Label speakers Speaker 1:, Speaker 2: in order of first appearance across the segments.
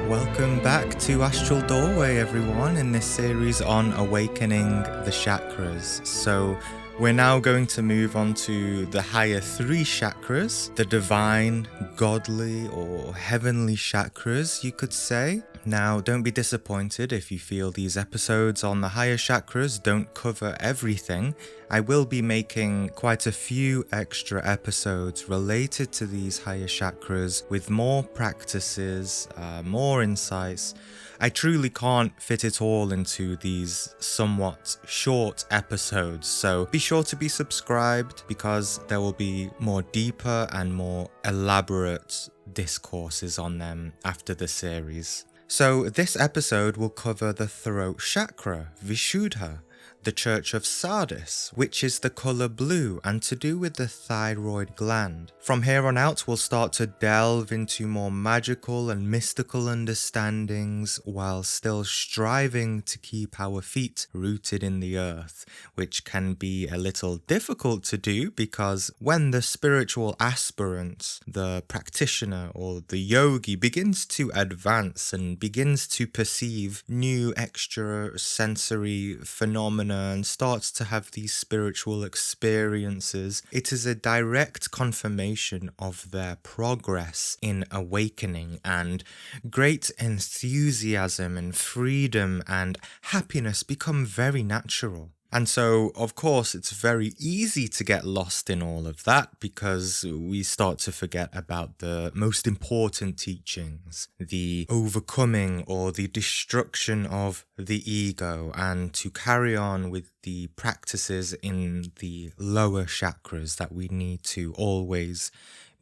Speaker 1: Welcome back to Astral Doorway, everyone, in this series on awakening the chakras. So we're now going to move on to the higher three chakras, the divine, godly, or heavenly chakras, you could say. Now, don't be disappointed if you feel these episodes on the higher chakras don't cover everything. I will be making quite a few extra episodes related to these higher chakras with more practices, more insights. I truly can't fit it all into these somewhat short episodes, so be sure to be subscribed because there will be more deeper and more elaborate discourses on them after the series. So this episode will cover the throat chakra, Vishuddha, the church of Sardis, which is the colour blue and to do with the thyroid gland. From here on out, we'll start to delve into more magical and mystical understandings while still striving to keep our feet rooted in the earth, which can be a little difficult to do because when the spiritual aspirant, the practitioner or the yogi begins to advance and begins to perceive new extrasensory phenomena and starts to have these spiritual experiences, it is a direct confirmation of their progress in awakening, and great enthusiasm and freedom and happiness become very natural. And so, of course, it's very easy to get lost in all of that because we start to forget about the most important teachings, the overcoming or the destruction of the ego, and to carry on with the practices in the lower chakras that we need to always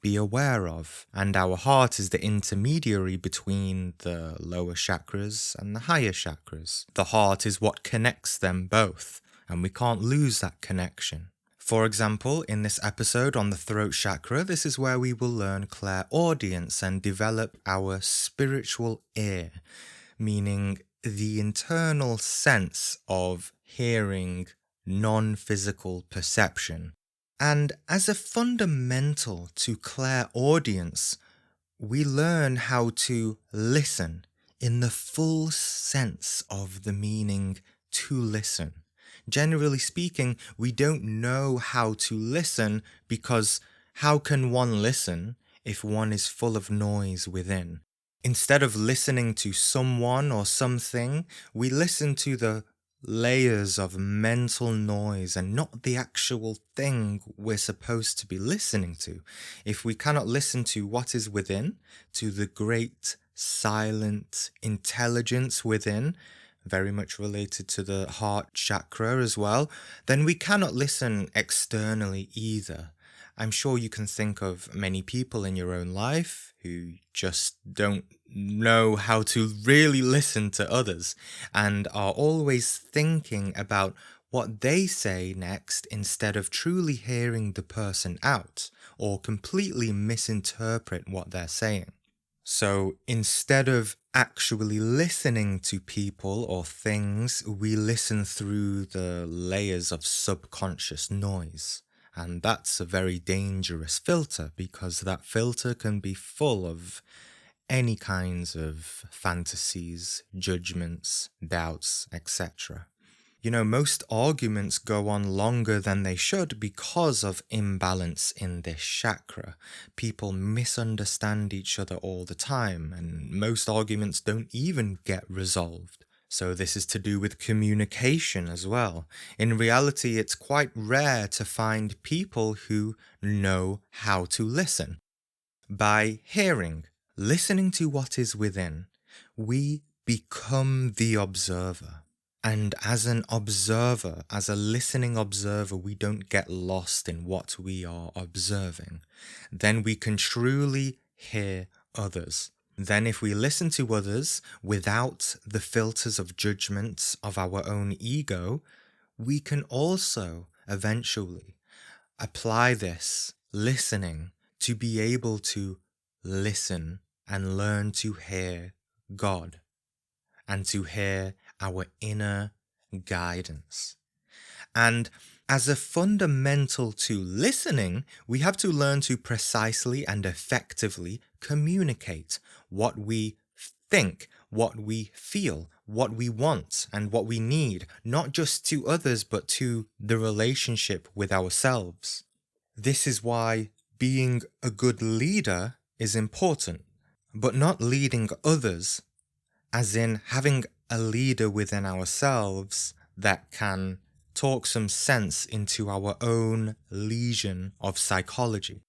Speaker 1: be aware of. And our heart is the intermediary between the lower chakras and the higher chakras. The heart is what connects them both, and we can't lose that connection. For example, in this episode on the throat chakra, this is where we will learn clairaudience and develop our spiritual ear, meaning the internal sense of hearing non-physical perception. And as a fundamental to clairaudience, we learn how to listen in the full sense of the meaning to listen. Generally speaking, we don't know how to listen because how can one listen if one is full of noise within? Instead of listening to someone or something, we listen to the layers of mental noise and not the actual thing we're supposed to be listening to. If we cannot listen to what is within, to the great silent intelligence within, very much related to the heart chakra as well, then we cannot listen externally either. I'm sure you can think of many people in your own life who just don't know how to really listen to others and are always thinking about what they say next instead of truly hearing the person out or completely misinterpret what they're saying. So instead of actually listening to people or things, we listen through the layers of subconscious noise. And that's a very dangerous filter because that filter can be full of any kinds of fantasies, judgments, doubts, etc. You know, most arguments go on longer than they should because of imbalance in this chakra. People misunderstand each other all the time, and most arguments don't even get resolved. So this is to do with communication as well. In reality, it's quite rare to find people who know how to listen. By hearing, listening to what is within, we become the observer. And as an observer, as a listening observer, we don't get lost in what we are observing. Then we can truly hear others. Then if we listen to others without the filters of judgment of our own ego, we can also eventually apply this listening to be able to listen and learn to hear God and to hear our inner guidance. And as a fundamental to listening, we have to learn to precisely and effectively communicate what we think, what we feel, what we want, and what we need, not just to others, but to the relationship with ourselves. This is why being a good leader is important, but not leading others, as in having a leader within ourselves that can talk some sense into our own legion of psychology.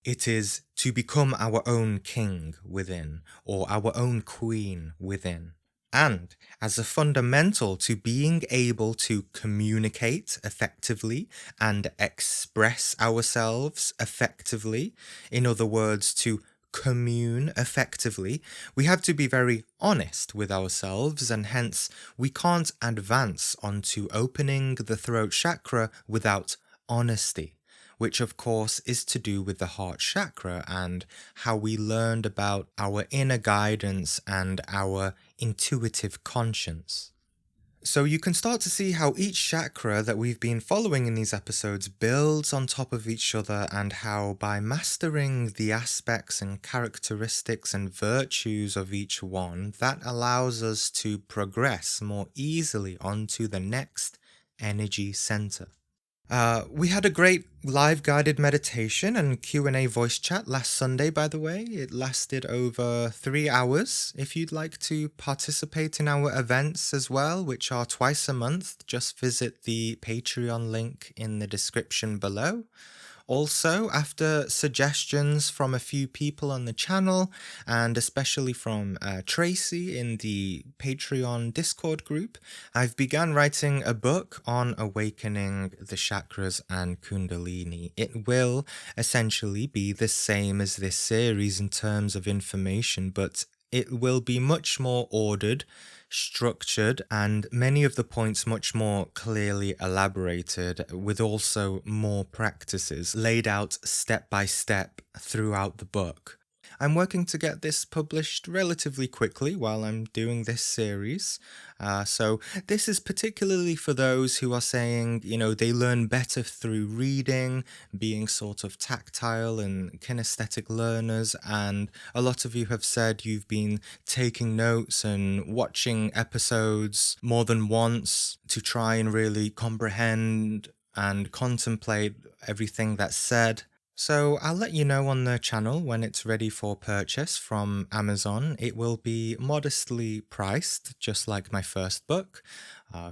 Speaker 1: It is to become our own king within, or our own queen within. And as a fundamental to being able to communicate effectively and express ourselves effectively, in other words, to commune effectively, we have to be very honest with ourselves, and hence we can't advance onto opening the throat chakra without honesty, which of course is to do with the heart chakra and how we learned about our inner guidance and our intuitive conscience. So you can start to see how each chakra that we've been following in these episodes builds on top of each other, and how by mastering the aspects and characteristics and virtues of each one, that allows us to progress more easily onto the next energy center. We had a great live guided meditation and Q&A voice chat last Sunday, by the way. It lasted over 3 hours. If you'd like to participate in our events as well, which are twice a month, just visit the Patreon link in the description below. Also, after suggestions from a few people on the channel, and especially from Tracy in the Patreon Discord group, I've begun writing a book on awakening the chakras and kundalini. It will essentially be the same as this series in terms of information, but it will be much more ordered, structured, and many of the points much more clearly elaborated, with also more practices laid out step by step throughout the book. I'm working to get this published relatively quickly while I'm doing this series. So this is particularly for those who are saying, they learn better through reading, being sort of tactile and kinesthetic learners. And a lot of you have said you've been taking notes and watching episodes more than once to try and really comprehend and contemplate everything that's said. So I'll let you know on the channel when it's ready for purchase from Amazon. It will be modestly priced, just like my first book.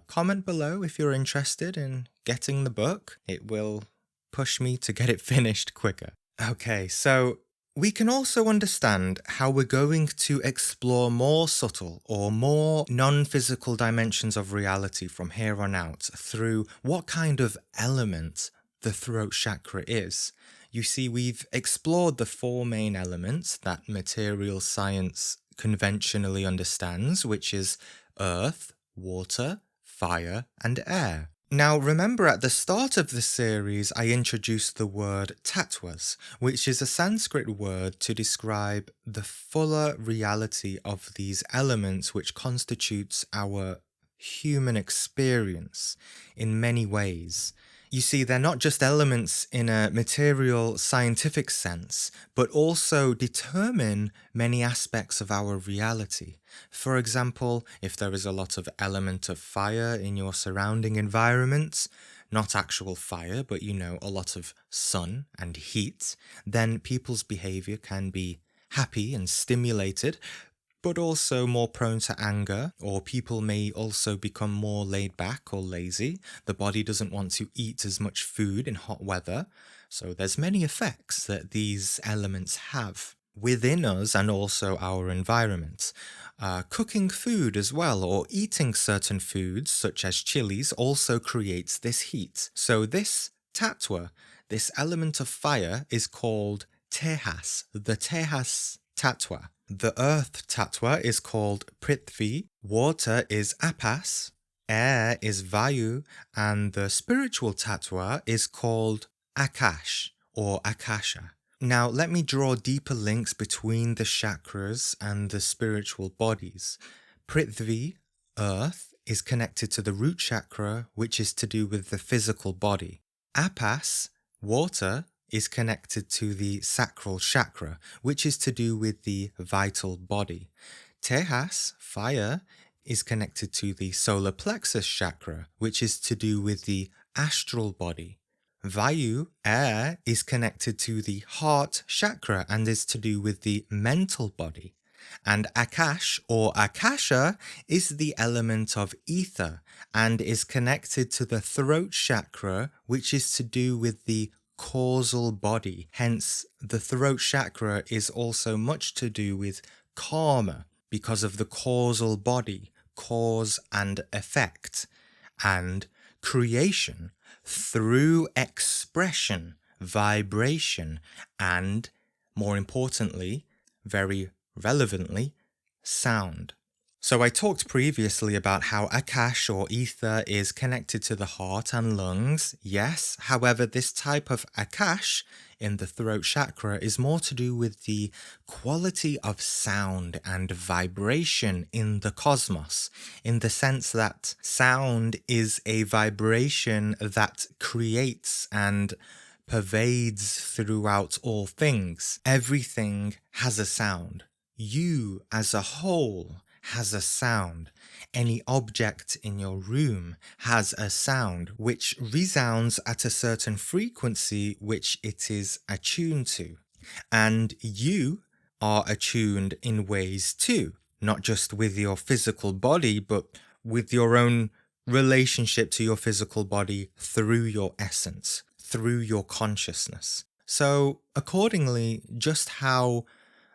Speaker 1: Comment below if you're interested in getting the book. It will push me to get it finished quicker. Okay, so we can also understand how we're going to explore more subtle or more non-physical dimensions of reality from here on out through what kind of element the throat chakra is. You see, we've explored the 4 main elements that material science conventionally understands, which is earth, water, fire, and air. Now, remember at the start of the series, I introduced the word tattvas, which is a Sanskrit word to describe the fuller reality of these elements, which constitutes our human experience in many ways. You see, they're not just elements in a material scientific sense, but also determine many aspects of our reality. For example, if there is a lot of element of fire in your surrounding environment, not actual fire, but a lot of sun and heat, then people's behavior can be happy and stimulated, but also more prone to anger, or people may also become more laid back or lazy. The body doesn't want to eat as much food in hot weather. So there's many effects that these elements have within us and also our environment. Cooking food as well, or eating certain foods such as chilies, also creates this heat. So this tattva, this element of fire, is called tehas, the tehas tattva. The earth tattva is called Prithvi, water is Apas, air is Vayu, and the spiritual tattva is called Akash or Akasha. Now, let me draw deeper links between the chakras and the spiritual bodies. Prithvi, earth, is connected to the root chakra, which is to do with the physical body. Apas, water, is connected to the sacral chakra, which is to do with the vital body. Tejas, fire, is connected to the solar plexus chakra, which is to do with the astral body. Vayu, air, is connected to the heart chakra and is to do with the mental body. And Akash or Akasha is the element of ether and is connected to the throat chakra, which is to do with the causal body. Hence, the throat chakra is also much to do with karma because of the causal body, cause and effect, and creation through expression, vibration, and, more importantly, very relevantly, sound. So I talked previously about how Akash or ether is connected to the heart and lungs. Yes, however, this type of Akash in the throat chakra is more to do with the quality of sound and vibration in the cosmos, in the sense that sound is a vibration that creates and pervades throughout all things. Everything has a sound. You as a whole has a sound. Any object in your room has a sound which resounds at a certain frequency which it is attuned to. And you are attuned in ways too, not just with your physical body, but with your own relationship to your physical body through your essence, through your consciousness. So accordingly, just how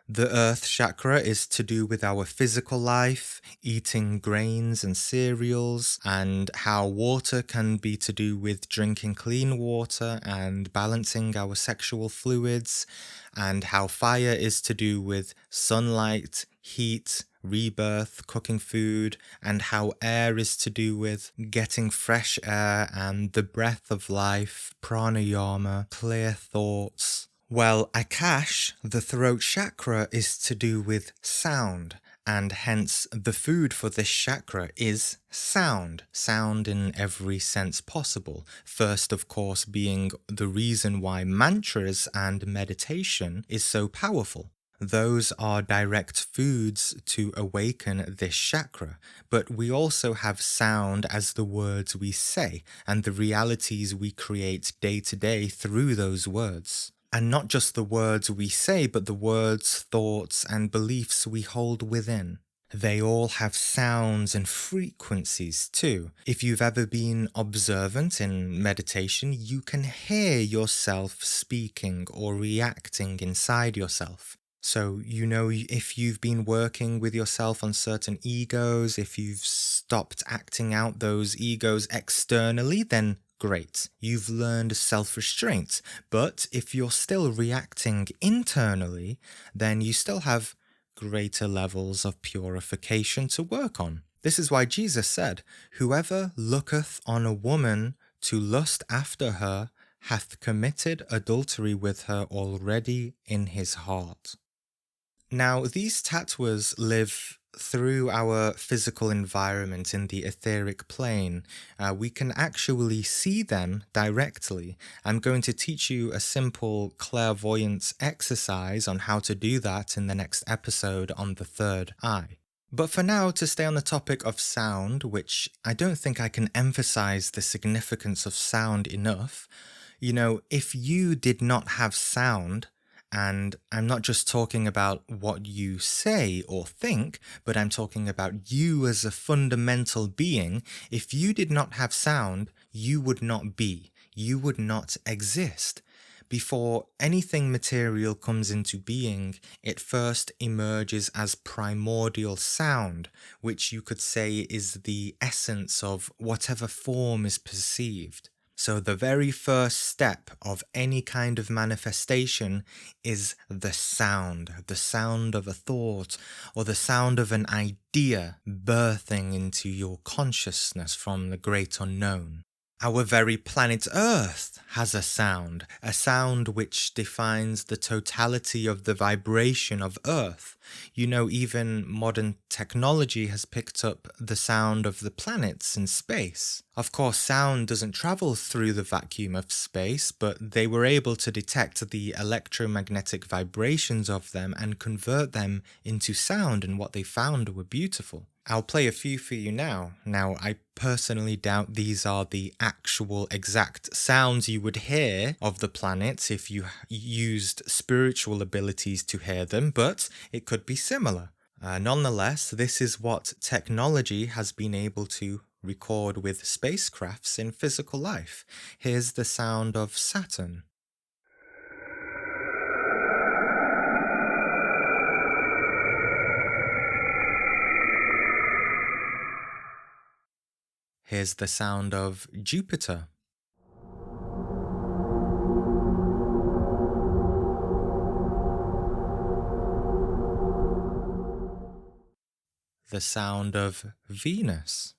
Speaker 1: the earth chakra is to do with our physical life, eating grains and cereals, and how water can be to do with drinking clean water and balancing our sexual fluids, and how fire is to do with sunlight, heat, rebirth, cooking food, and how air is to do with getting fresh air and the breath of life, pranayama, clear thoughts. Well, Akash, the throat chakra, is to do with sound, and hence the food for this chakra is sound. Sound in every sense possible. First, of course, being the reason why mantras and meditation is so powerful. Those are direct foods to awaken this chakra, but we also have sound as the words we say and the realities we create day to day through those words. And not just the words we say, but the words, thoughts, and beliefs we hold within. They all have sounds and frequencies too. If you've ever been observant in meditation, you can hear yourself speaking or reacting inside yourself. So, if you've been working with yourself on certain egos, if you've stopped acting out those egos externally, then great, you've learned self-restraint. But if you're still reacting internally, then you still have greater levels of purification to work on. This is why Jesus said, "Whoever looketh on a woman to lust after her hath committed adultery with her already in his heart." Now, these tattvas live through our physical environment in the etheric plane. We can actually see them directly. I'm going to teach you a simple clairvoyance exercise on how to do that in the next episode on the third eye. But for now, to stay on the topic of sound, which I don't think I can emphasize the significance of sound enough, if you did not have sound, and I'm not just talking about what you say or think, but I'm talking about you as a fundamental being. If you did not have sound, you would not be. You would not exist. Before anything material comes into being, it first emerges as primordial sound, which you could say is the essence of whatever form is perceived. So the very first step of any kind of manifestation is the sound of a thought or the sound of an idea birthing into your consciousness from the great unknown. Our very planet Earth has a sound which defines the totality of the vibration of Earth. You know, even modern technology has picked up the sound of the planets in space. Of course, sound doesn't travel through the vacuum of space, but they were able to detect the electromagnetic vibrations of them and convert them into sound, and what they found were beautiful. I'll play a few for you now. Now, I personally doubt these are the actual exact sounds you would hear of the planets if you used spiritual abilities to hear them, but it could be similar. Nonetheless, this is what technology has been able to record with spacecrafts in physical life. Here's the sound of Saturn. Here's the sound of Jupiter. The sound of Venus.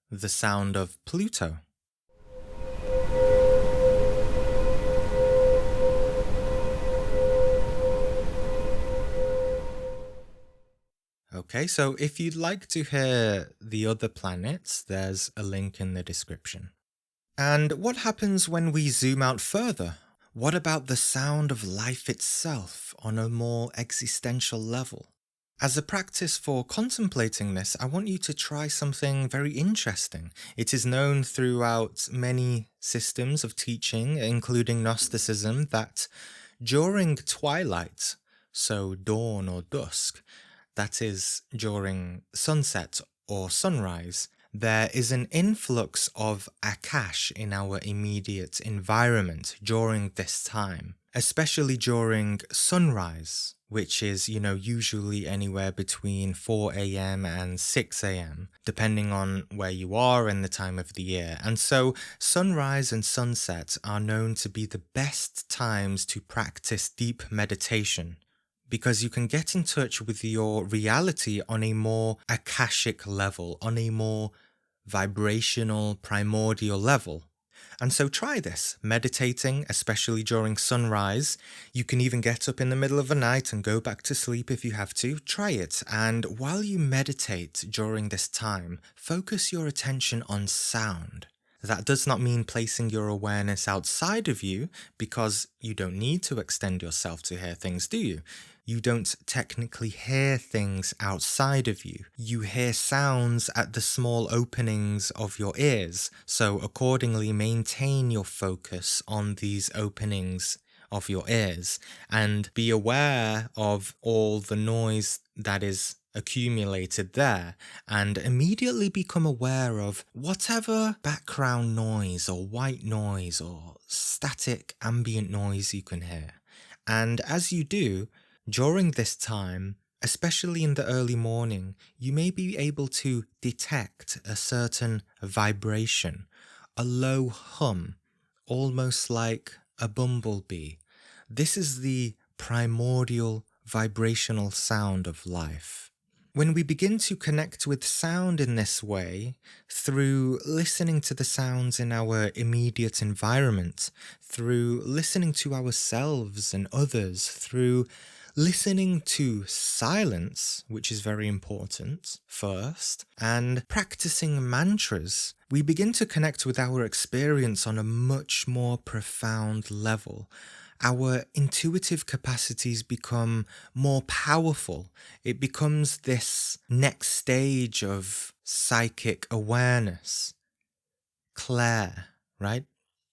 Speaker 1: The sound of Pluto. Okay, so if you'd like to hear the other planets, there's a link in the description. And what happens when we zoom out further? What about the sound of life itself on a more existential level? As a practice for contemplating this, I want you to try something very interesting. It is known throughout many systems of teaching, including Gnosticism, that during twilight, so dawn or dusk, that is, during sunset or sunrise, there is an influx of Akash in our immediate environment during this time, especially during sunrise, which is, usually anywhere between 4 a.m. and 6 a.m., depending on where you are and the time of the year. And so sunrise and sunset are known to be the best times to practice deep meditation, because you can get in touch with your reality on a more akashic level, on a more vibrational, primordial level. And so try this, meditating, especially during sunrise. You can even get up in the middle of the night and go back to sleep if you have to. Try it. And while you meditate during this time, focus your attention on sound. That does not mean placing your awareness outside of you, because you don't need to extend yourself to hear things, do you? You don't technically hear things outside of you. You hear sounds at the small openings of your ears, so accordingly maintain your focus on these openings of your ears and be aware of all the noise that is accumulated there, and immediately become aware of whatever background noise or white noise or static ambient noise you can hear. And as you do, during this time, especially in the early morning, you may be able to detect a certain vibration, a low hum, almost like a bumblebee. This is the primordial vibrational sound of life. When we begin to connect with sound in this way, through listening to the sounds in our immediate environment, through listening to ourselves and others, through listening to silence, which is very important first, and practicing mantras, we begin to connect with our experience on a much more profound level. Our intuitive capacities become more powerful. It becomes this next stage of psychic awareness. Clair, right?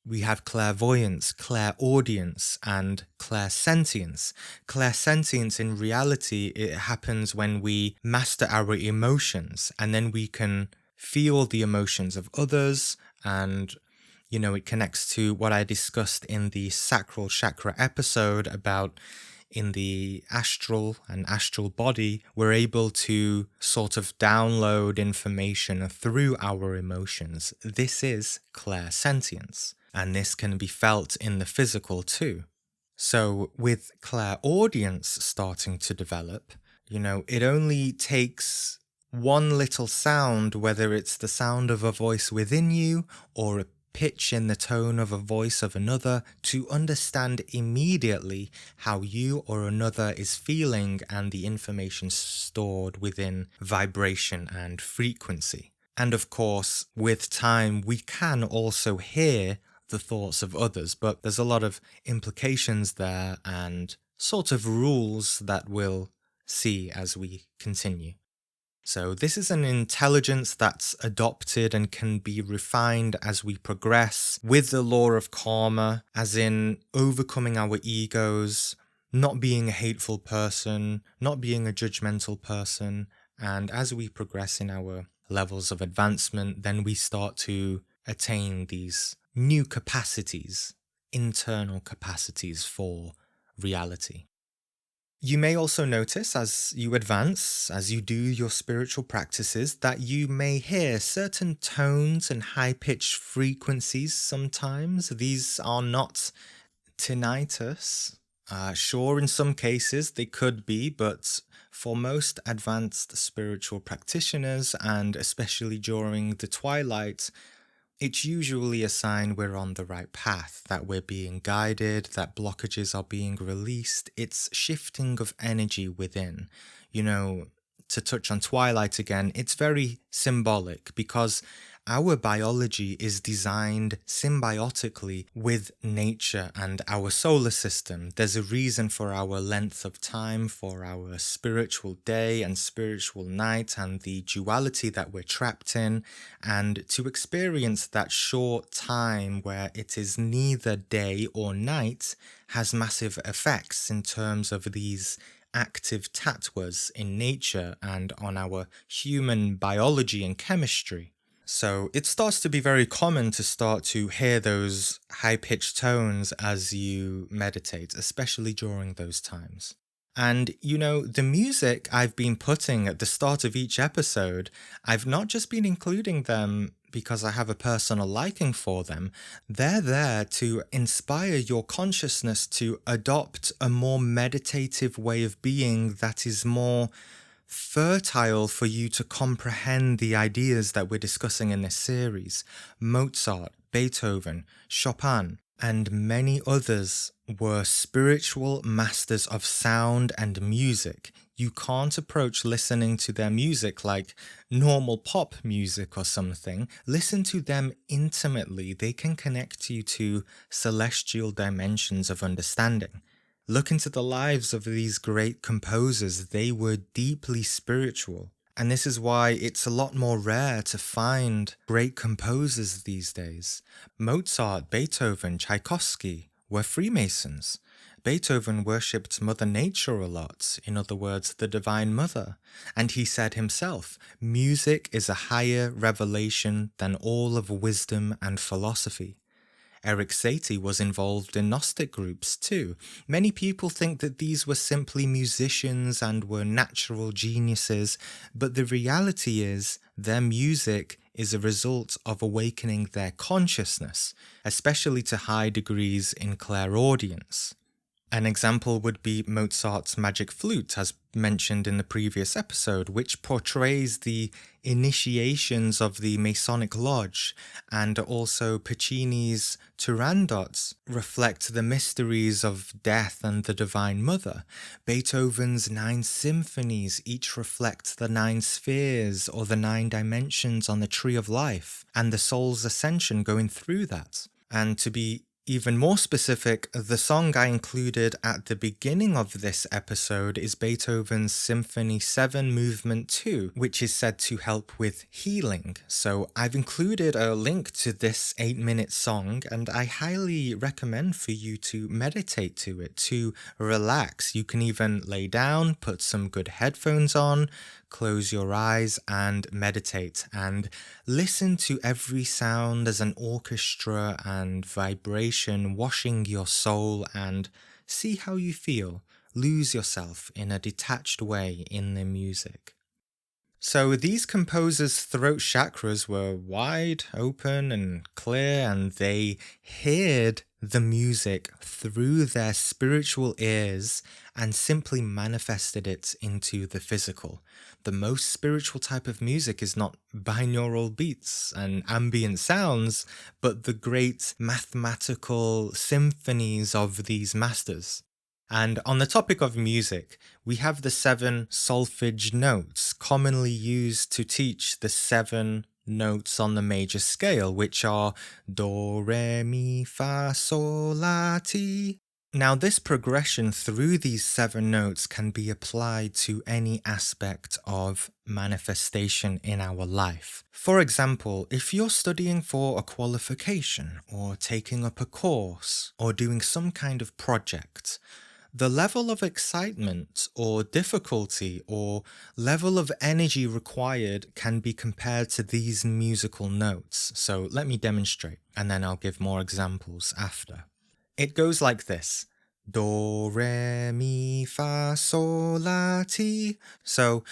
Speaker 1: We have clairvoyance, clairaudience, and clairsentience. Clairsentience, in reality, it happens when we master our emotions, and then we can feel the emotions of others, and it connects to what I discussed in the sacral chakra episode about in the astral and astral body, we're able to sort of download information through our emotions. This is clairsentience, and this can be felt in the physical too. So with clairaudience starting to develop, It only takes one little sound, whether it's the sound of a voice within you or a pitch in the tone of a voice of another, to understand immediately how you or another is feeling and the information stored within vibration and frequency. And of course, with time, we can also hear the thoughts of others, but there's a lot of implications there and sort of rules that we'll see as we continue. So this is an intelligence that's adopted and can be refined as we progress with the law of karma, as in overcoming our egos, not being a hateful person, not being a judgmental person. And as we progress in our levels of advancement, then we start to attain these new capacities, internal capacities for reality. You may also notice as you advance, as you do your spiritual practices, that you may hear certain tones and high-pitched frequencies sometimes. These are not tinnitus. Sure, in some cases they could be, but for most advanced spiritual practitioners, and especially during the twilight, it's usually a sign we're on the right path, that we're being guided, that blockages are being released. It's shifting of energy within. To touch on twilight again, it's very symbolic because our biology is designed symbiotically with nature and our solar system. There's a reason for our length of time, for our spiritual day and spiritual night, and the duality that we're trapped in. And to experience that short time where it is neither day or night has massive effects in terms of these active tattvas in nature and on our human biology and chemistry. So it starts to be very common to start to hear those high-pitched tones as you meditate, especially during those times. And the music I've been putting at the start of each episode, I've not just been including them because I have a personal liking for them. They're there to inspire your consciousness to adopt a more meditative way of being that is more fertile for you to comprehend the ideas that we're discussing in this series. Mozart, Beethoven, Chopin, and many others were spiritual masters of sound and music. You can't approach listening to their music like normal pop music or something. Listen to them intimately. They can connect you to celestial dimensions of understanding. Look into the lives of these great composers. They were deeply spiritual. And this is why it's a lot more rare to find great composers these days. Mozart, Beethoven, Tchaikovsky were Freemasons. Beethoven worshipped Mother Nature a lot, in other words, the Divine Mother. And he said himself, music is a higher revelation than all of wisdom and philosophy. Eric Satie was involved in Gnostic groups too. Many people think that these were simply musicians and were natural geniuses, but the reality is their music is a result of awakening their consciousness, especially to high degrees in clairaudience. An example would be Mozart's Magic Flute, as mentioned in the previous episode, which portrays the initiations of the Masonic Lodge, and also Puccini's Turandots reflect the mysteries of death and the Divine Mother. Beethoven's 9 symphonies each reflect the 9 spheres or the 9 dimensions on the Tree of Life, and the soul's ascension going through that. And to be even more specific, the song I included at the beginning of this episode is Beethoven's Symphony 7 Movement 2, which is said to help with healing. So I've included a link to this 8-minute song, and I highly recommend for you to meditate to it, to relax. You can even lay down, put some good headphones on, close your eyes and meditate, and listen to every sound as an orchestra and vibration washing your soul, and see how you feel. Lose yourself in a detached way in the music. So these composers' throat chakras were wide open and clear, and they heard the music through their spiritual ears and simply manifested it into the physical. The most spiritual type of music is not binaural beats and ambient sounds, but the great mathematical symphonies of these masters. And on the topic of music, we have the 7 solfege notes commonly used to teach the 7 notes on the major scale, which are do, re, mi, fa, sol, la, ti. Now, this progression through these 7 notes can be applied to any aspect of manifestation in our life. For example, if you're studying for a qualification or taking up a course or doing some kind of project, the level of excitement or difficulty or level of energy required can be compared to these musical notes. So let me demonstrate, and then I'll give more examples after. It goes like this. Do, re, mi, fa, sol, la, ti. So,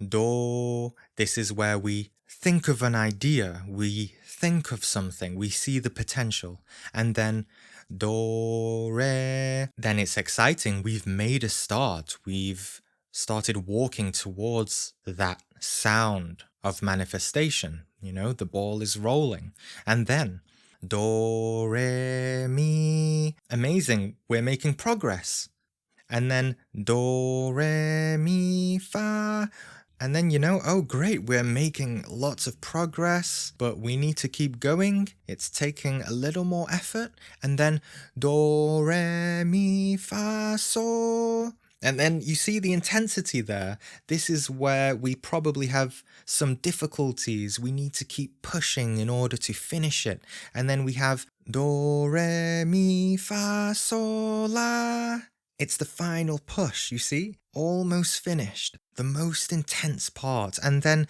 Speaker 1: do, this is where we think of an idea, we think of something, we see the potential. And then do, re, then it's exciting. We've made a start. We've started walking towards that sound of manifestation. The ball is rolling. And then do, re, mi. Amazing. We're making progress. And then do, re, mi, fa. And then, oh, great, we're making lots of progress, but we need to keep going. It's taking a little more effort. And then do, re, mi, fa, sol. And then you see the intensity there. This is where we probably have some difficulties. We need to keep pushing in order to finish it. And then we have do, re, mi, fa, sol, la. It's the final push, you see? Almost finished. The most intense part. And then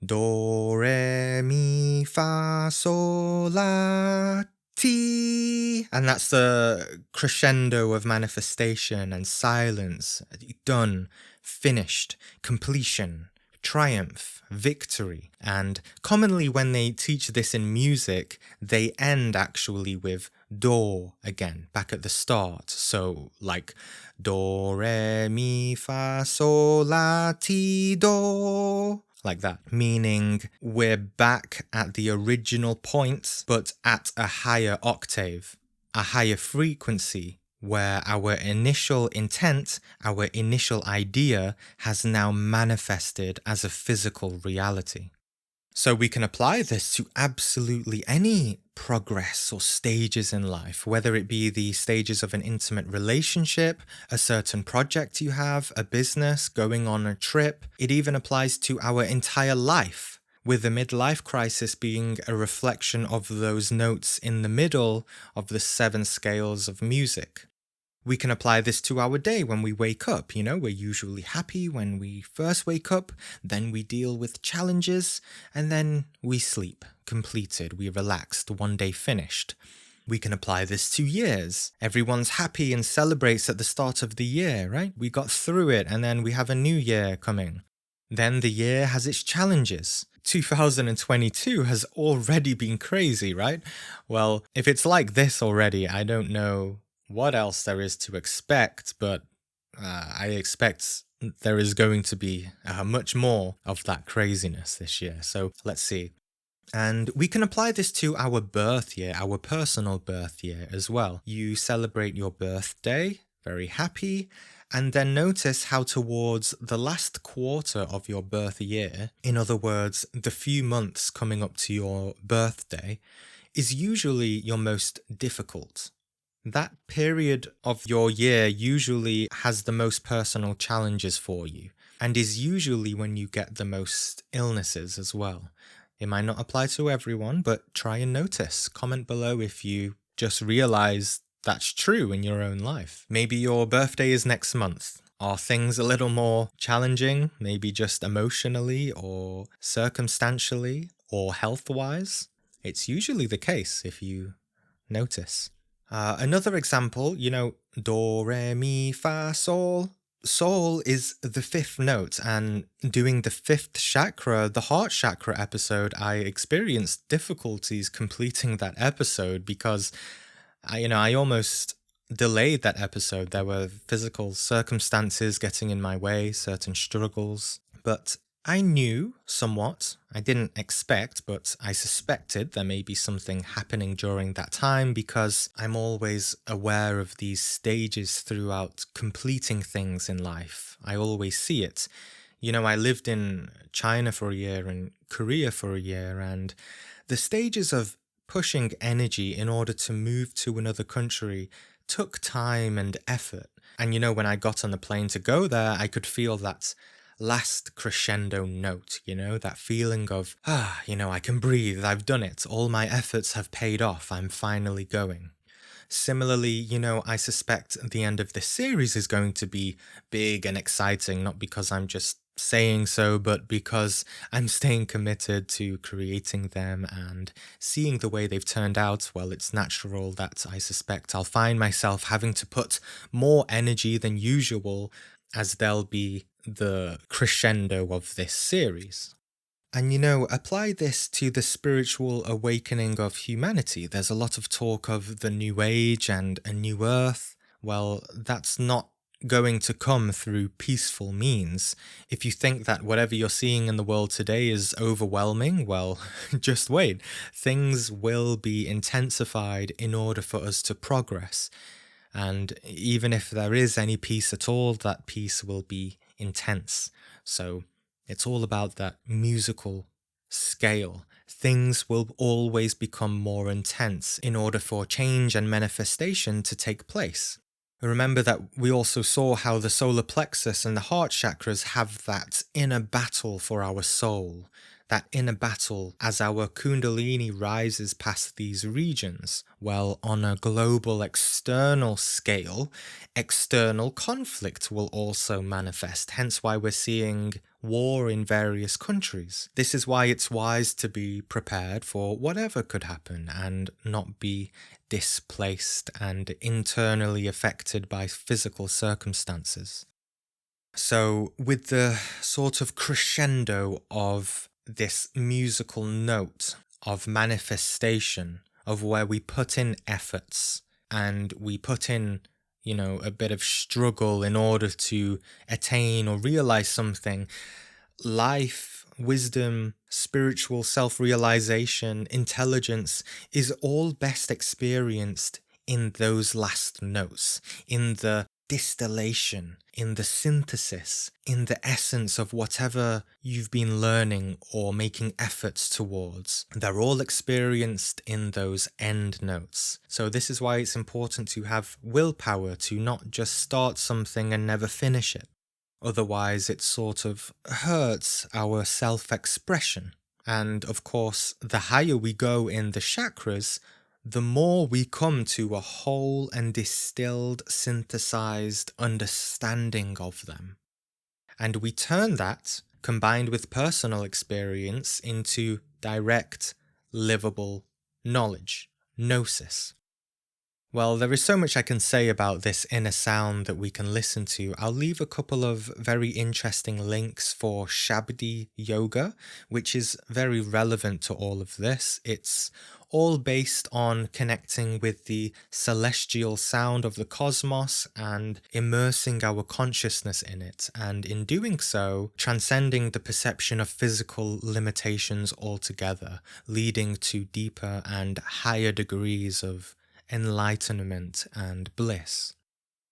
Speaker 1: do, re, mi, fa, sol, la, ti. And that's the crescendo of manifestation and silence. Done, finished, completion, triumph, victory. And commonly when they teach this in music, they end actually with do again, back at the start. So like do, re, mi, fa, sol, la, ti, do. Like that, meaning we're back at the original point, but at a higher octave, a higher frequency, where our initial intent, our initial idea has now manifested as a physical reality. So we can apply this to absolutely any progress or stages in life, whether it be the stages of an intimate relationship, a certain project you have, a business, going on a trip. It even applies to our entire life, with the midlife crisis being a reflection of those notes in the middle of the 7 scales of music. We can apply this to our day when we wake up. We're usually happy when we first wake up, then we deal with challenges, and then we sleep, completed, we relaxed, one day finished. We can apply this to years. Everyone's happy and celebrates at the start of the year, right? We got through it, and then we have a new year coming. Then the year has its challenges. 2022 has already been crazy, right? Well, if it's like this already, I don't know what else there is to expect, but I expect there is going to be much more of that craziness this year. So let's see. And we can apply this to our birth year, our personal birth year as well. You celebrate your birthday, very happy, and then notice how towards the last quarter of your birth year, in other words, the few months coming up to your birthday, is usually your most difficult. That period of your year usually has the most personal challenges for you, and is usually when you get the most illnesses as well. It might not apply to everyone, but try and notice. Comment below if you just realize that's true in your own life. Maybe your birthday is next month. Are things a little more challenging, maybe just emotionally or circumstantially or health-wise? It's usually the case if you notice. Another example, do, re, mi, fa, sol. soul is the fifth note, and doing the fifth chakra, the heart chakra episode, I experienced difficulties completing that episode because I almost delayed that episode. There were physical circumstances getting in my way, certain struggles. But I knew somewhat. I didn't expect, but I suspected there may be something happening during that time because I'm always aware of these stages throughout completing things in life. I always see it. I lived in China for a year and Korea for a year, and the stages of pushing energy in order to move to another country took time and effort. And when I got on the plane to go there, I could feel that last crescendo note, that feeling of, I can breathe, I've done it, all my efforts have paid off, I'm finally going. Similarly, I suspect the end of this series is going to be big and exciting, not because I'm just saying so, but because I'm staying committed to creating them and seeing the way they've turned out. Well, it's natural that I suspect I'll find myself having to put more energy than usual, as they'll be the crescendo of this series. And apply this to the spiritual awakening of humanity. There's a lot of talk of the new age and a new earth. Well, that's not going to come through peaceful means. If you think that whatever you're seeing in the world today is overwhelming, well, just wait. Things will be intensified in order for us to progress. And even if there is any peace at all, that peace will be intense. So it's all about that musical scale. Things will always become more intense in order for change and manifestation to take place. Remember that we also saw how the solar plexus and the heart chakras have that inner battle for our soul. That inner battle as our kundalini rises past these regions. Well, on a global external scale, external conflict will also manifest, hence why we're seeing war in various countries. This is why it's wise to be prepared for whatever could happen and not be displaced and internally affected by physical circumstances. So, with the sort of crescendo of this musical note of manifestation, of where we put in efforts and we put in, a bit of struggle in order to attain or realize something, life, wisdom, spiritual self-realization, intelligence is all best experienced in those last notes, in the distillation, in the synthesis, in the essence of whatever you've been learning or making efforts towards. They're all experienced in those end notes. So this is why it's important to have willpower to not just start something and never finish it. Otherwise, it sort of hurts our self-expression. And of course, the higher we go in the chakras, the more we come to a whole and distilled, synthesized understanding of them. And we turn that, combined with personal experience, into direct, livable knowledge, gnosis. Well, there is so much I can say about this inner sound that we can listen to. I'll leave a couple of very interesting links for Shabdi Yoga, which is very relevant to all of this. It's all based on connecting with the celestial sound of the cosmos and immersing our consciousness in it, and in doing so, transcending the perception of physical limitations altogether, leading to deeper and higher degrees of enlightenment and bliss.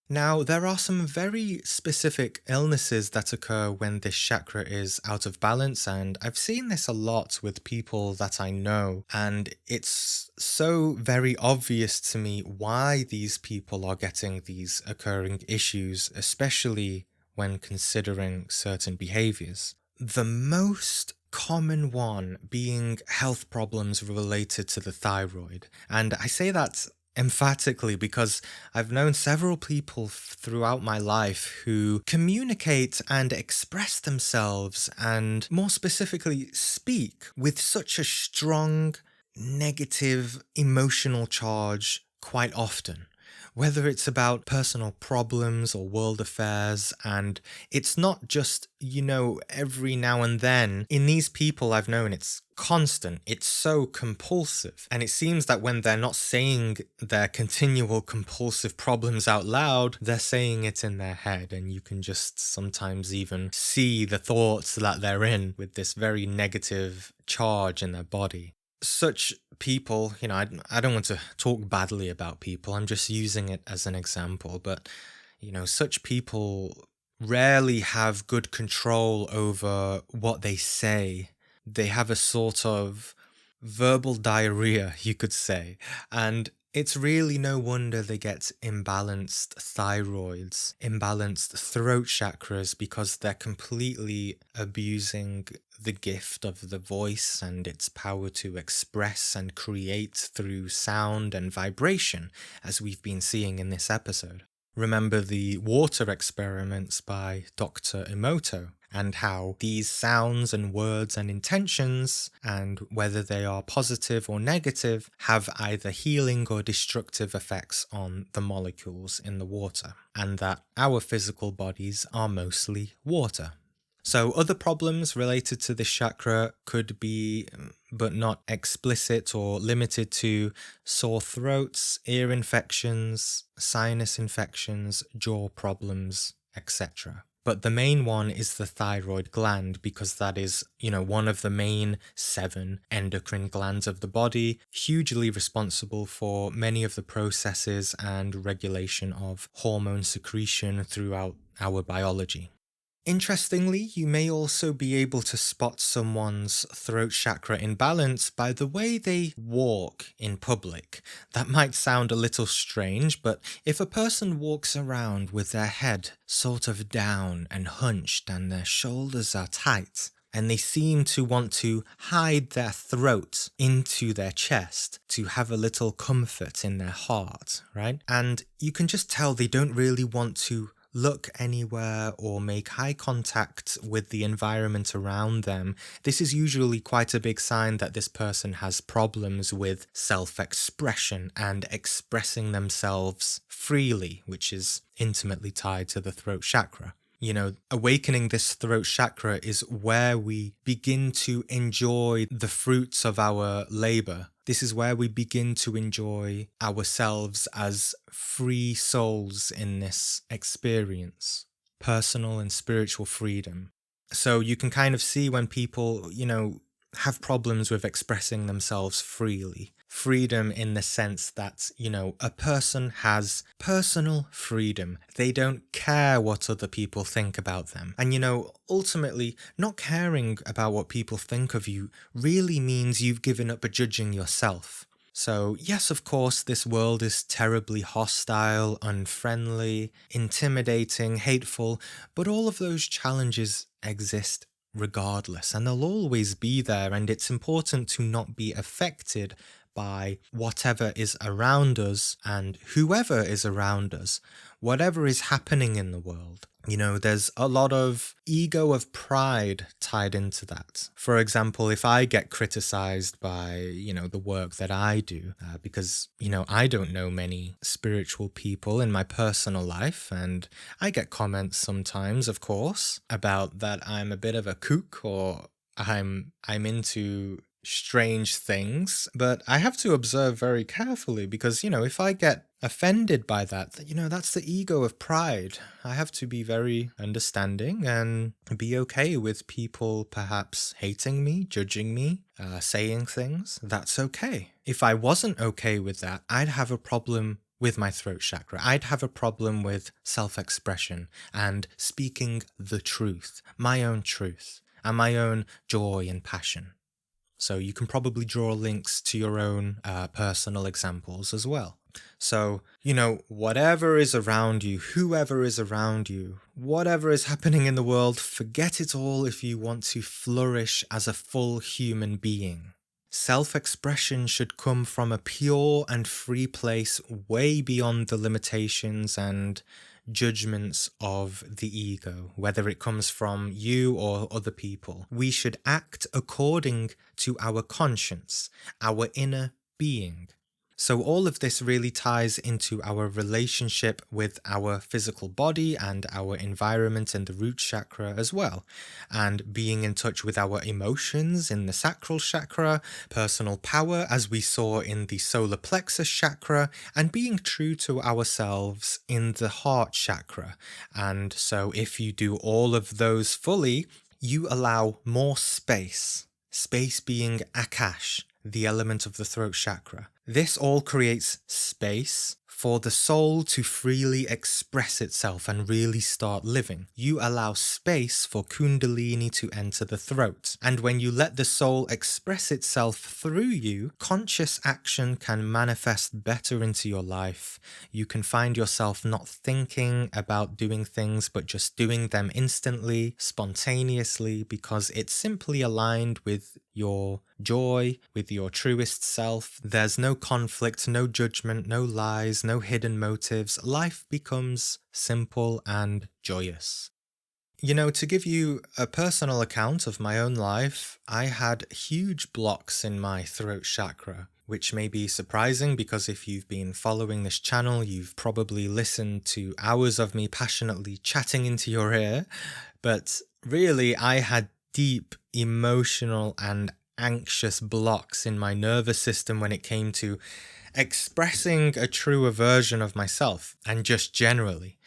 Speaker 1: Now, there are some very specific illnesses that occur when this chakra is out of balance, and I've seen this a lot with people that I know, and it's so very obvious to me why these people are getting these occurring issues, especially when considering certain behaviors. The most common one being health problems related to the thyroid, and I say that emphatically because I've known several people throughout my life who communicate and express themselves and more specifically speak with such a strong negative emotional charge quite often. whether it's about personal problems or world affairs. And it's not just, every now and then. In these people I've known, it's constant, it's so compulsive. And it seems that when they're not saying their continual compulsive problems out loud, they're saying it in their head. And you can just sometimes even see the thoughts that they're in with this very negative charge in their body. Such people, I don't want to talk badly about people, I'm just using it as an example, but, such people rarely have good control over what they say. They have a sort of verbal diarrhea, you could say, and it's really no wonder they get imbalanced thyroids, imbalanced throat chakras, because they're completely abusing the gift of the voice and its power to express and create through sound and vibration, as we've been seeing in this episode. Remember the water experiments by Dr. Emoto, and how these sounds and words and intentions, and whether they are positive or negative, have either healing or destructive effects on the molecules in the water, and that our physical bodies are mostly water. So other problems related to this chakra could be, but not explicit or limited to, sore throats, ear infections, sinus infections, jaw problems, etc. But the main one is the thyroid gland, because that is, one of the main 7 endocrine glands of the body, hugely responsible for many of the processes and regulation of hormone secretion throughout our biology. Interestingly, you may also be able to spot someone's throat chakra imbalance by the way they walk in public. That might sound a little strange, but if a person walks around with their head sort of down and hunched and their shoulders are tight, and they seem to want to hide their throat into their chest to have a little comfort in their heart, right? And you can just tell they don't really want to look anywhere or make eye contact with the environment around them. This is usually quite a big sign that this person has problems with self-expression and expressing themselves freely, which is intimately tied to the throat chakra. Awakening this throat chakra is where we begin to enjoy the fruits of our labor. This is where we begin to enjoy ourselves as free souls in this experience, personal and spiritual freedom. So you can kind of see when people, have problems with expressing themselves freely. Freedom in the sense that, a person has personal freedom. They don't care what other people think about them. And, ultimately, not caring about what people think of you really means you've given up judging yourself. So, yes, of course, this world is terribly hostile, unfriendly, intimidating, hateful, but all of those challenges exist regardless, and they'll always be there, and it's important to not be affected by whatever is around us and whoever is around us, whatever is happening in the world. There's a lot of ego of pride tied into that. For example, if I get criticized by, the work that I do, because, I don't know many spiritual people in my personal life, and I get comments sometimes, of course, about that I'm a bit of a kook, or I'm into strange things, but I have to observe very carefully, because, if I get offended by that, that's the ego of pride. I have to be very understanding and be okay with people perhaps hating me, judging me, saying things. That's okay. If I wasn't okay with that, I'd have a problem with my throat chakra. I'd have a problem with self-expression and speaking the truth, my own truth, and my own joy and passion. So you can probably draw links to your own personal examples as well. So, whatever is around you, whoever is around you, whatever is happening in the world, forget it all if you want to flourish as a full human being. Self-expression should come from a pure and free place, way beyond the limitations and judgments of the ego, whether it comes from you or other people. We should act according to our conscience, our inner being. So all of this really ties into our relationship with our physical body and our environment in the root chakra as well. And being in touch with our emotions in the sacral chakra, personal power as we saw in the solar plexus chakra, and being true to ourselves in the heart chakra. And so if you do all of those fully, you allow more space. Space being Akash, the element of the throat chakra. This all creates space for the soul to freely express itself and really start living. You allow space for kundalini to enter the throat. And when you let the soul express itself through you, conscious action can manifest better into your life. You can find yourself not thinking about doing things, but just doing them instantly, spontaneously, because it's simply aligned with your joy, with your truest self. There's no conflict, no judgment, no lies, no hidden motives. Life becomes simple and joyous. You know, to give you a personal account of my own life, I had huge blocks in my throat chakra, which may be surprising because if you've been following this channel, you've probably listened to hours of me passionately chatting into your ear. But really, I had deep emotional and anxious blocks in my nervous system when it came to expressing a truer version of myself and just generally.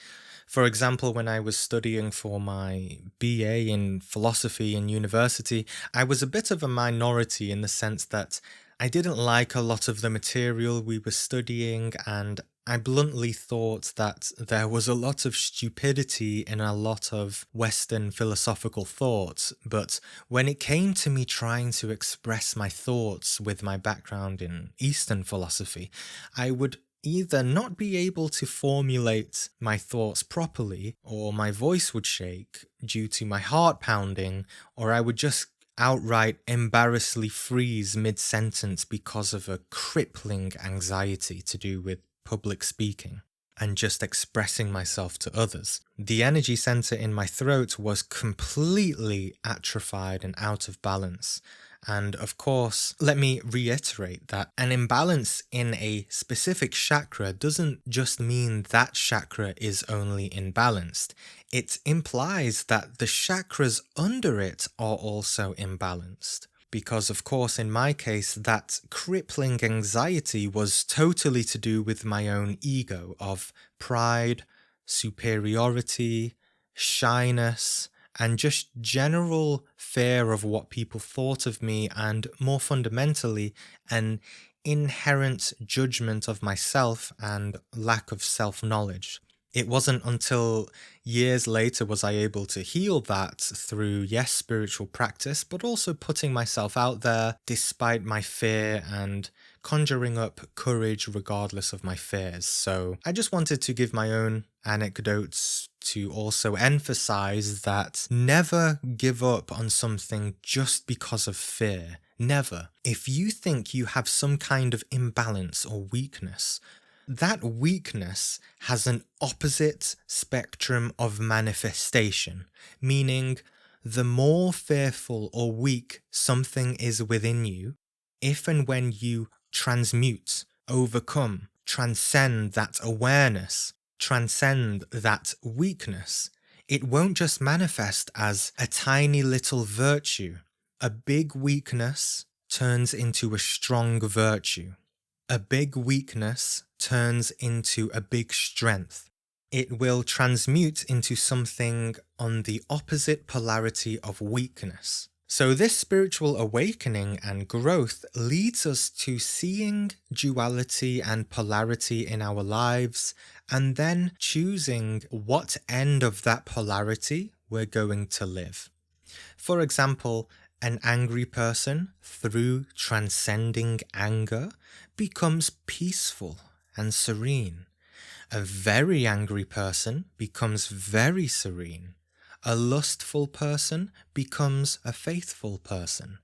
Speaker 1: For example, when I was studying for my BA in philosophy in university, I was a bit of a minority in the sense that I didn't like a lot of the material we were studying, and I bluntly thought that there was a lot of stupidity in a lot of Western philosophical thought. But when it came to me trying to express my thoughts with my background in Eastern philosophy, I would either not be able to formulate my thoughts properly, or my voice would shake due to my heart pounding, or I would just outright embarrassingly freeze mid-sentence because of a crippling anxiety to do with public speaking and just expressing myself to others. The energy center in my throat was completely atrophied and out of balance. And of course, let me reiterate that an imbalance in a specific chakra doesn't just mean that chakra is only imbalanced. It implies that the chakras under it are also imbalanced. Because of course, in my case, that crippling anxiety was totally to do with my own ego of pride, superiority, shyness, and just general fear of what people thought of me, and more fundamentally, an inherent judgment of myself and lack of self-knowledge. It wasn't until years later was I able to heal that through, yes, spiritual practice, but also putting myself out there despite my fear and conjuring up courage regardless of my fears. So I just wanted to give my own anecdotes to also emphasize that never give up on something just because of fear. Never. If you think you have some kind of imbalance or weakness, that weakness has an opposite spectrum of manifestation, meaning the more fearful or weak something is within you, if and when you transmute, overcome, transcend that awareness, transcend that weakness, it won't just manifest as a tiny little virtue. A big weakness turns into a strong virtue. A big weakness turns into a big strength. It will transmute into something on the opposite polarity of weakness. So this spiritual awakening and growth leads us to seeing duality and polarity in our lives, and then choosing what end of that polarity we're going to live. For example, an angry person, through transcending anger, becomes peaceful and serene. A very angry person becomes very serene. A lustful person becomes a faithful person.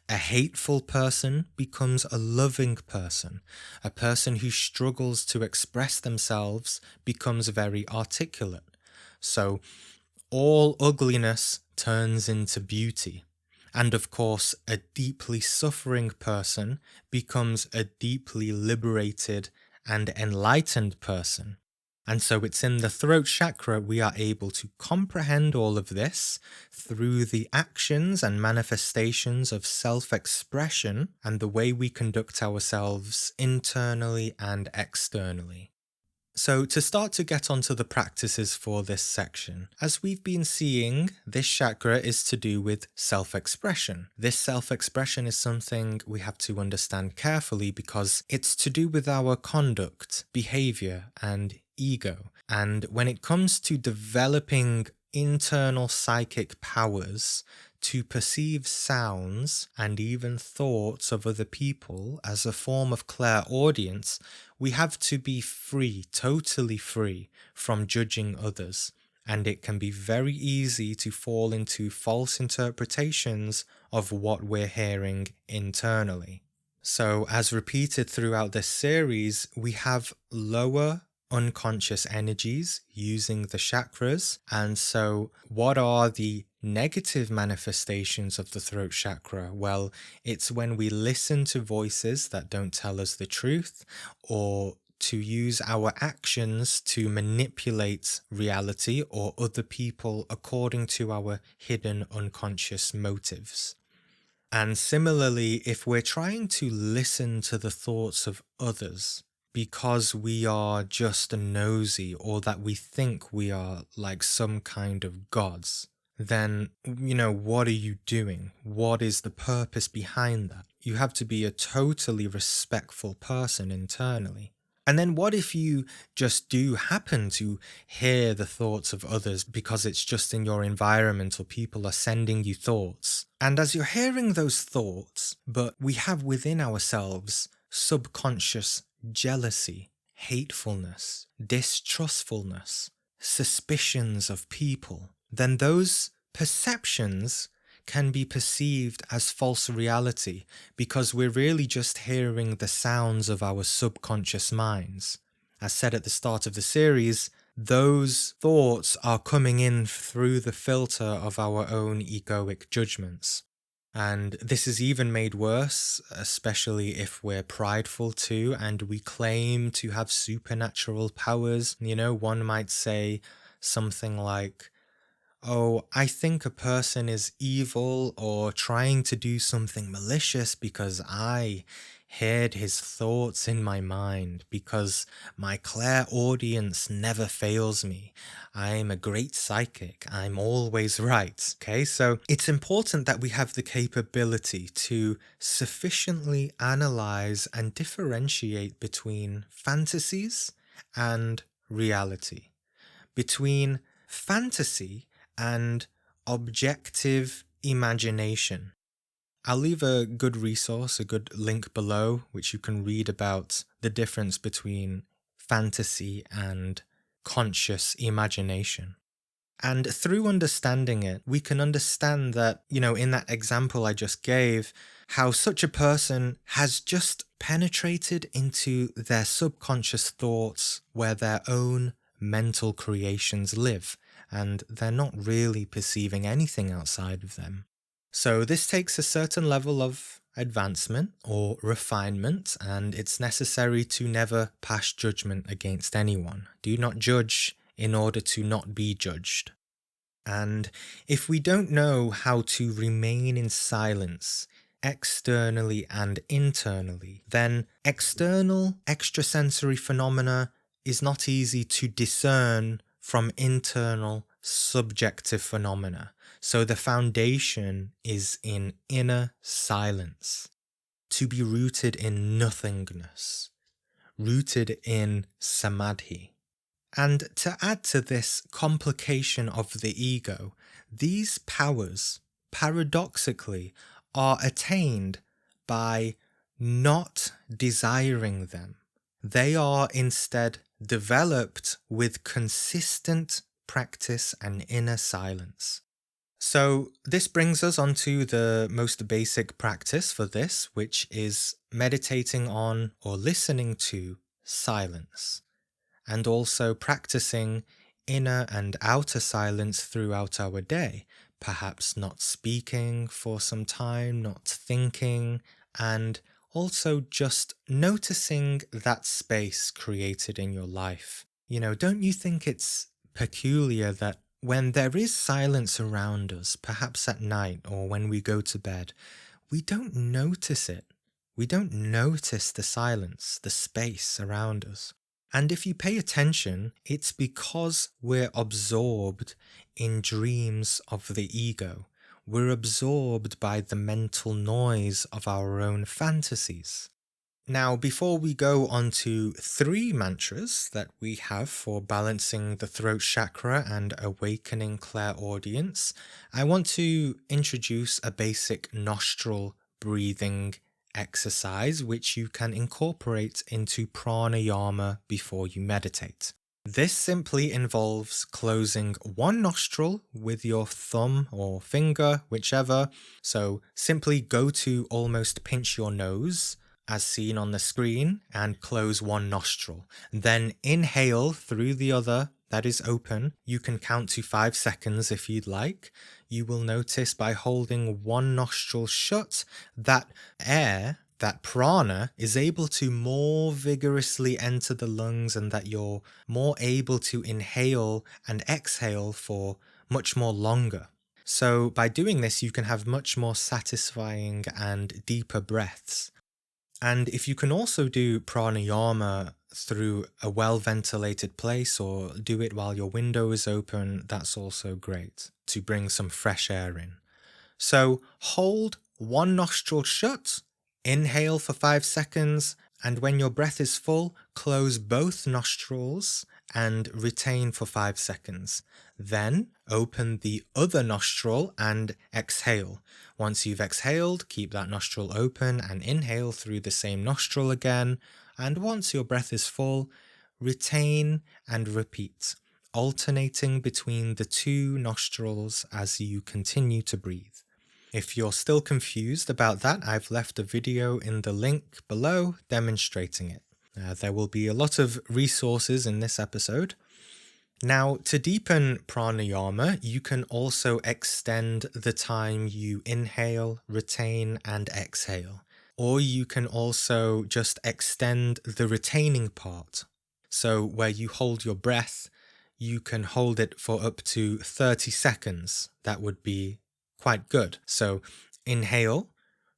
Speaker 1: A hateful person becomes a loving person. A person who struggles to express themselves becomes very articulate. So all ugliness turns into beauty. And of course, a deeply suffering person becomes a deeply liberated and enlightened person. And so it's in the throat chakra we are able to comprehend all of this through the actions and manifestations of self-expression and the way we conduct ourselves internally and externally. So to start to get onto the practices for this section, as we've been seeing, this chakra is to do with self-expression. This self-expression is something we have to understand carefully because it's to do with our conduct, behavior, and ego. And when it comes to developing internal psychic powers to perceive sounds and even thoughts of other people as a form of clairaudience, we have to be free, totally free from judging others. And it can be very easy to fall into false interpretations of what we're hearing internally. So, as repeated throughout this series, we have lower unconscious energies using the chakras. And so what are the negative manifestations of the throat chakra? Well, it's when we listen to voices that don't tell us the truth, or to use our actions to manipulate reality or other people according to our hidden unconscious motives. And similarly, if we're trying to listen to the thoughts of others because we are just nosy, or that we think we are like some kind of gods, then, what are you doing? What is the purpose behind that? You have to be a totally respectful person internally. And then what if you just do happen to hear the thoughts of others because it's just in your environment or people are sending you thoughts? And as you're hearing those thoughts, but we have within ourselves subconscious jealousy, hatefulness, distrustfulness, suspicions of people, then those perceptions can be perceived as false reality because we're really just hearing the sounds of our subconscious minds. As said at the start of the series, those thoughts are coming in through the filter of our own egoic judgments. And this is even made worse, especially if we're prideful too, and we claim to have supernatural powers. One might say something like, oh, I think a person is evil or trying to do something malicious because I heard his thoughts in my mind, because my clairaudience never fails me. I'm a great psychic. I'm always right. Okay, so it's important that we have the capability to sufficiently analyze and differentiate between fantasies and reality, between fantasy and objective imagination. I'll leave a good resource, a good link below, which you can read about the difference between fantasy and conscious imagination. And through understanding it, we can understand that, in that example I just gave, how such a person has just penetrated into their subconscious thoughts where their own mental creations live, and they're not really perceiving anything outside of them. So this takes a certain level of advancement or refinement, and it's necessary to never pass judgment against anyone. Do not judge in order to not be judged. And if we don't know how to remain in silence, externally and internally, then external extrasensory phenomena is not easy to discern from internal subjective phenomena. So the foundation is in inner silence, to be rooted in nothingness, rooted in samadhi. And to add to this complication of the ego, these powers, paradoxically, are attained by not desiring them. They are instead developed with consistent practice and inner silence. So this brings us on to the most basic practice for this, which is meditating on or listening to silence, and also practicing inner and outer silence throughout our day, perhaps not speaking for some time, not thinking, and also just noticing that space created in your life. Don't you think it's peculiar that when there is silence around us, perhaps at night or when we go to bed, we don't notice it? We don't notice the silence, the space around us. And if you pay attention, it's because we're absorbed in dreams of the ego. We're absorbed by the mental noise of our own fantasies. Now, before we go on to 3 mantras that we have for balancing the throat chakra and awakening clairaudience, I want to introduce a basic nostril breathing exercise which you can incorporate into pranayama before you meditate. This simply involves closing one nostril with your thumb or finger, whichever. So simply go to almost pinch your nose, as seen on the screen, and close one nostril. Then inhale through the other that is open. You can count to 5 seconds if you'd like. You will notice by holding one nostril shut that air, that prana, is able to more vigorously enter the lungs and that you're more able to inhale and exhale for much more longer. So by doing this, you can have much more satisfying and deeper breaths. And if you can also do pranayama through a well-ventilated place or do it while your window is open, that's also great to bring some fresh air in. So hold one nostril shut, inhale for 5 seconds, and when your breath is full, close both nostrils and retain for 5 seconds. Then open the other nostril and exhale. Once you've exhaled, keep that nostril open and inhale through the same nostril again. And once your breath is full, retain and repeat, alternating between the 2 nostrils as you continue to breathe. If you're still confused about that, I've left a video in the link below demonstrating it. There will be a lot of resources in this episode. Now, to deepen pranayama, you can also extend the time you inhale, retain, and exhale. Or you can also just extend the retaining part. So where you hold your breath, you can hold it for up to 30 seconds. That would be quite good. So inhale,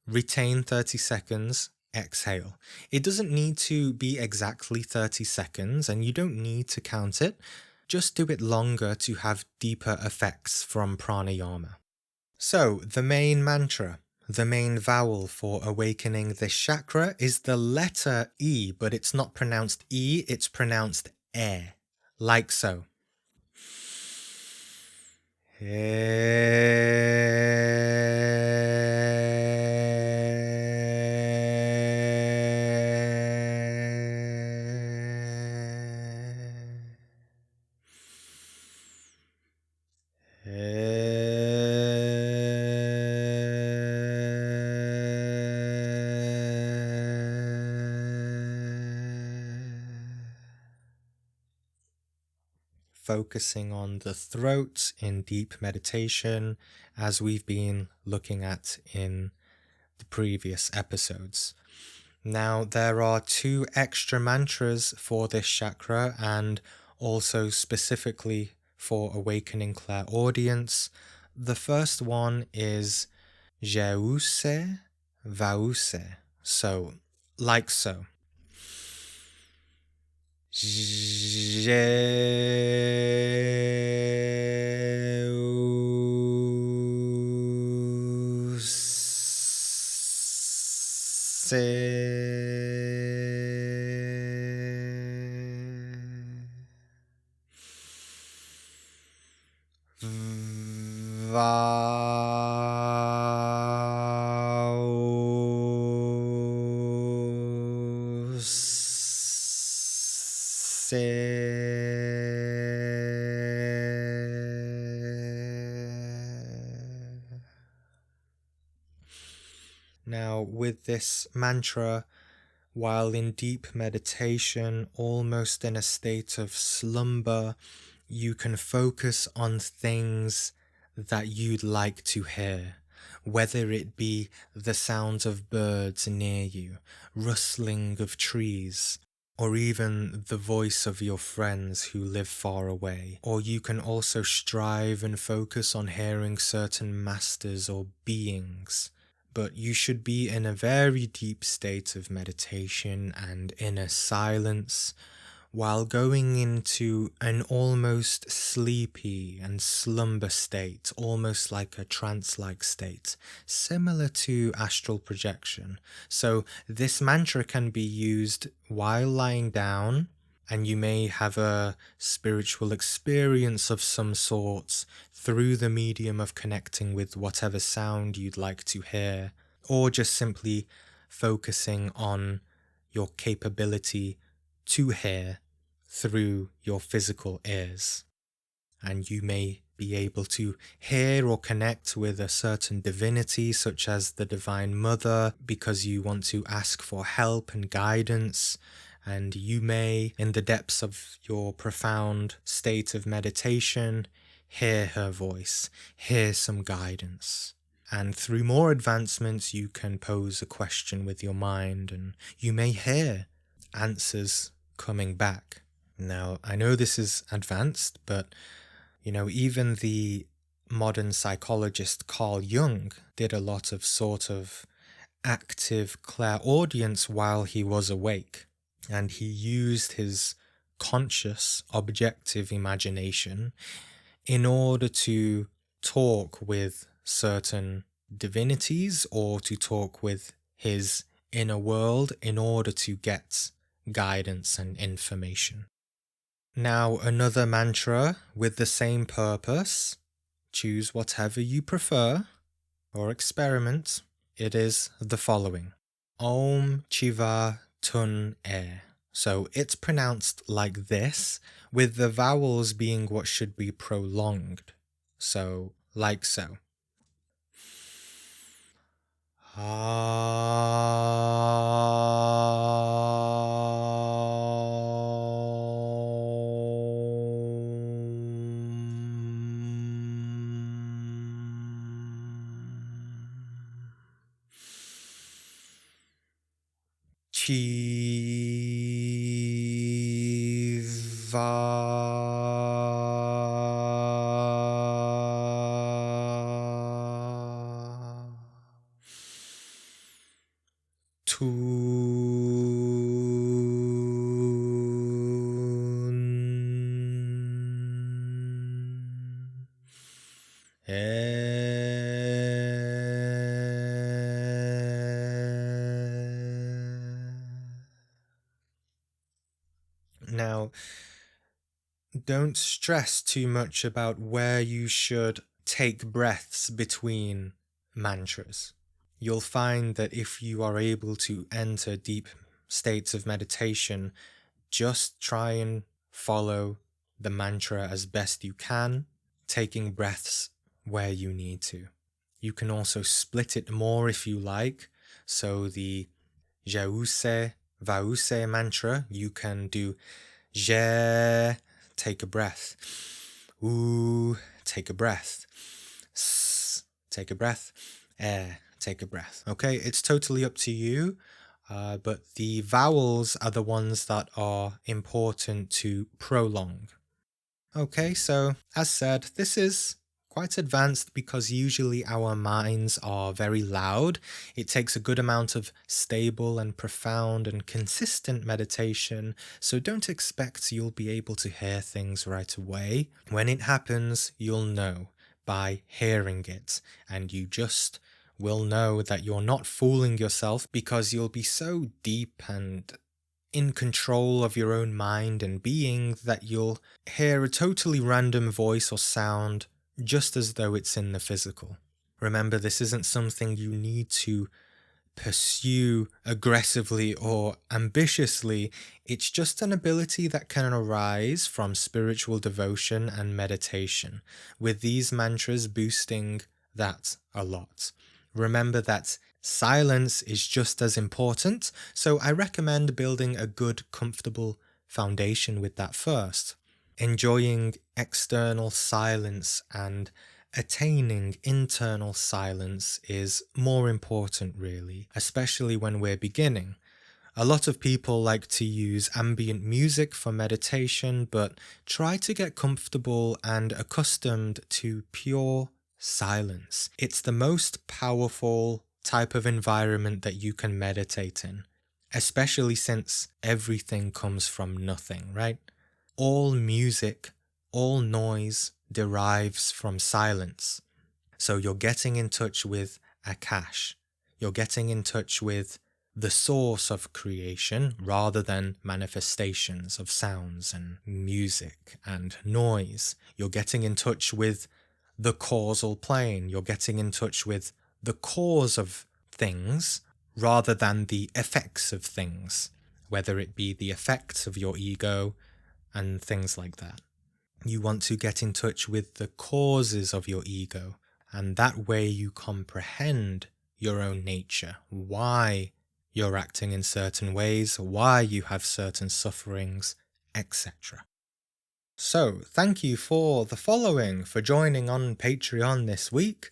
Speaker 1: retain 30 seconds, exhale. It doesn't need to be exactly 30 seconds and you don't need to count it. Just do it longer to have deeper effects from pranayama. So the main mantra, the main vowel for awakening this chakra is the letter E, but it's not pronounced E, it's pronounced E, like so. Focusing on the throat in deep meditation, as we've been looking at in the previous episodes. Now, there are 2 extra mantras for this chakra and also specifically for awakening clairaudience. The first one is Jeuse Vause, so like so. Now, with this mantra, while in deep meditation, almost in a state of slumber, you can focus on things that you'd like to hear, whether it be the sounds of birds near you, rustling of trees, or even the voice of your friends who live far away. Or you can also strive and focus on hearing certain masters or beings. But you should be in a very deep state of meditation and inner silence, while going into an almost sleepy and slumber state, almost like a trance-like state, similar to astral projection. So this mantra can be used while lying down, and you may have a spiritual experience of some sort through the medium of connecting with whatever sound you'd like to hear, or just simply focusing on your capability to hear through your physical ears. And you may be able to hear or connect with a certain divinity, such as the Divine Mother, because you want to ask for help and guidance. And you may, in the depths of your profound state of meditation, hear her voice, hear some guidance. And through more advancements, you can pose a question with your mind, and you may hear answers coming back. Now, I know this is advanced, but, even the modern psychologist Carl Jung did a lot of sort of active clairaudience while he was awake. And he used his conscious, objective imagination in order to talk with certain divinities or to talk with his inner world in order to get guidance and information. Now, another mantra with the same purpose. Choose whatever you prefer or experiment. It is the following. Om Chiva Tun E. So it's pronounced like this, with the vowels being what should be prolonged. So, like so. Chiva Tun Now, don't stress too much about where you should take breaths between mantras. You'll find that if you are able to enter deep states of meditation, just try and follow the mantra as best you can, taking breaths where you need to. You can also split it more if you like. So the Jause, Vause mantra, you can do Je, take a breath. U, take a breath. S, take a breath. E, take a breath. Okay, it's totally up to you. But the vowels are the ones that are important to prolong. Okay, so as said, this is quite advanced because usually our minds are very loud. It takes a good amount of stable and profound and consistent meditation, so don't expect you'll be able to hear things right away. When it happens, you'll know by hearing it, and you just will know that you're not fooling yourself because you'll be so deep and in control of your own mind and being that you'll hear a totally random voice or sound just as though it's in the physical. Remember, this isn't something you need to pursue aggressively or ambitiously. It's just an ability that can arise from spiritual devotion and meditation, with these mantras boosting that a lot. Remember that silence is just as important, so I recommend building a good, comfortable foundation with that first. Enjoying external silence and Attaining internal silence is more important, really, especially when we're beginning. A lot of people like to use ambient music for meditation, but try to get comfortable and accustomed to pure silence. It's the most powerful type of environment that you can meditate in, especially since everything comes from nothing, right? All music, all noise derives from silence. So you're getting in touch with Akash. You're getting in touch with the source of creation rather than manifestations of sounds and music and noise. You're getting in touch with the causal plane. You're getting in touch with the cause of things rather than the effects of things, whether it be the effects of your ego and things like that. You want to get in touch with the causes of your ego, and that way you comprehend your own nature, why you're acting in certain ways, why you have certain sufferings, etc. So, thank you for the following, for joining on Patreon this week.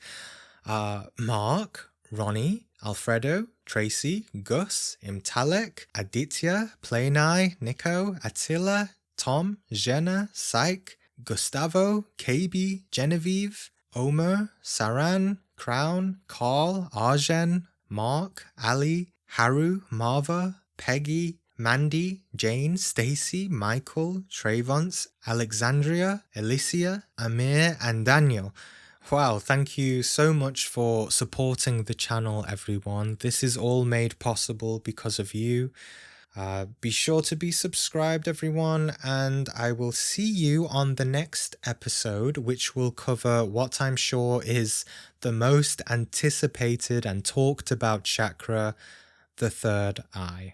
Speaker 1: Mark, Ronnie, Alfredo, Tracy, Gus, Imtalek, Aditya, Playnai, Nico, Attila, Tom, Jenna, Syke, Gustavo, KB, Genevieve, Omer, Saran, Crown, Carl, Arjen, Mark, Ali, Haru, Marva, Peggy, Mandy, Jane, Stacy, Michael, Trayvons, Alexandria, Alicia, Amir, and Daniel. Wow, thank you so much for supporting the channel, everyone. This is all made possible because of you. Be sure to be subscribed, everyone, and I will see you on the next episode, which will cover what I'm sure is the most anticipated and talked about chakra, the third eye.